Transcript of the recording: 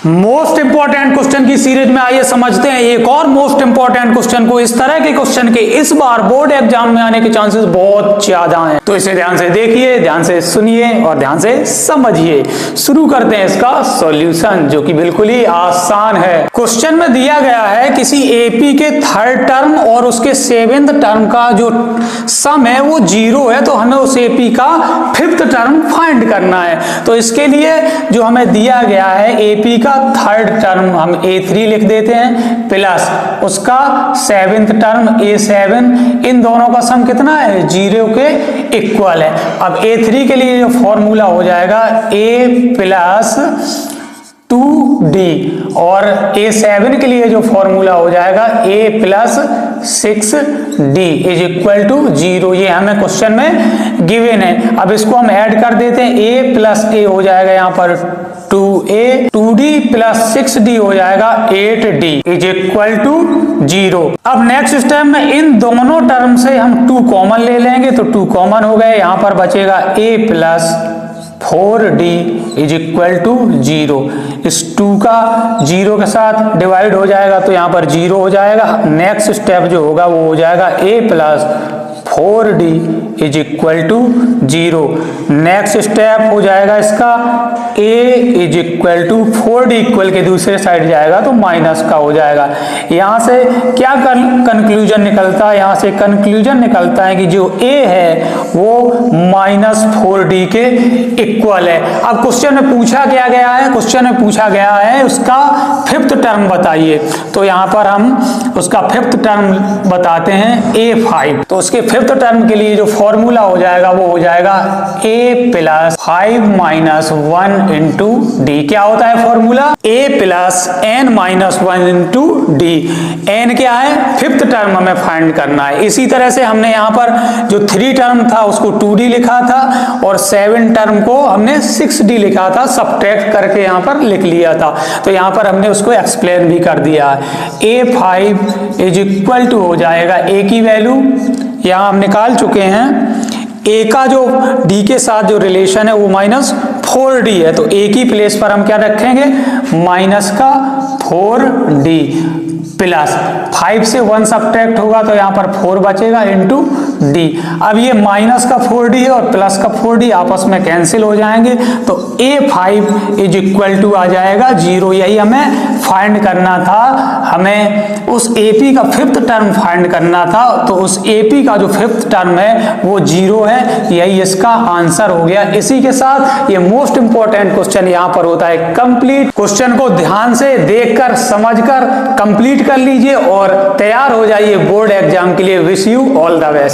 Most important question की series में आइए समझते हैं एक और मोस्ट इंपॉर्टेंट क्वेश्चन को। इस तरह के क्वेश्चन के इस बार बोर्ड एग्जाम में आने के चांसेस बहुत ज्यादा हैं, तो इसे ध्यान से देखिए, ध्यान से सुनिए और ध्यान से समझिए। शुरू करते हैं इसका सॉल्यूशन, जो कि बिल्कुल ही आसान है। क्वेश्चन में दिया गया है किसी एपी के थर्ड टर्म और उसके सेवेंथ टर्म का जो सम है वो 0 है, तो हमें उस एपी का फिफ्थ टर्म फाइंड करना है। तो इसके लिए जो हमें दिया गया है एपी का थर्ड टर्म हम A3 लिख देते हैं, प्लस उसका सेवेंथ टर्म A7, इन दोनों का सम कितना है 0 के इक्वल है। अब A3 के लिए जो फॉर्मूला हो जाएगा A प्लस 2D और A7 के लिए जो फॉर्मूला हो जाएगा A plus 6D is equal to 0। ये हमें क्वेश्चन में गिवन है। अब इसको हम ऐड कर देते हैं, A प्लस A हो जाएगा यहाँ पर 2A, 2D प्लस 6D हो जाएगा 8D इज इक्वल टू 0। अब नेक्स्ट स्टेप में इन दोनों टर्म से हम 2 कॉमन ले लेंगे, तो 2 कॉमन हो गए, यहाँ पर बचेगा A plus 4D is equal to 0। इस 2 का 0 के साथ डिवाइड हो जाएगा तो यहाँ पर 0 हो जाएगा। नेक्स्ट स्टेप जो होगा वो हो जाएगा A plus 4D is equal to 0। Next step हो जाएगा इसका A is equal to 4D equal के दूसरे साइड जाएगा तो माइनस का हो जाएगा। यहाँ से क्या कंक्लूजन निकलता है? यहाँ से कंक्लूजन निकलता है कि जो A है वो माइनस 4D के इक्वल है। अब क्वेश्चन में पूछा क्या गया है? क्वेश्चन में पूछा गया है उसका फिफ्थ टर्म बताइए, तो यहाँ पर हम उसका फिफ्थ टर्म बताते हैं A5। तो उसके फिफ्थ टर्म के लिए जो फॉर्मूला हो जाएगा वो हो जाएगा A plus 5 minus 1 into D. क्या होता है formula? A plus n minus 1 into D. n क्या है? फिफ्थ टर्म हमें फाइंड करना है। इसी तरह से हमने यहाँ पर जो 3 टर्म था उसको 2D लिखा था और 7 टर्म को हमने 6D लिखा था, सब्ट्रैक्ट करके यहाँ पर लिख लिया था। तो यहाँ पर हमने उसको एक्सप्लेन भी कर दिया है। A5 इज इक्वल टू हो जाएगा A की वैल्यू यहाँ हम निकाल चुके हैं। A का जो D के साथ जो रिलेशन है वो माइनस 4D है, तो A की प्लेस पर हम क्या रखेंगे? माइनस का 4D प्लस 5 से 1 सब्ट्रैक्ट होगा तो यहाँ पर 4 बचेगा इंटू D। अब ये माइनस का 4D है और प्लस का 4D आपस में कैंसिल हो जाएंगे, तो A5 इज इक्वल टू आ जाएगा 0। यही हमें फाइंड करना था, हमें उस AP का फिफ्थ टर्म फाइंड करना था। तो उस AP का जो फिफ्थ टर्म है वो 0 है, यही इसका आंसर हो गया। इसी के साथ ये मोस्ट इंपॉर्टेंट क्वेश्चन यहाँ पर होता है कंप्लीट। क्वेश्चन को ध्यान से देखकर समझकर कंप्लीट कर लीजिए और तैयार हो जाइए बोर्ड एग्जाम के लिए। Wish you all the best.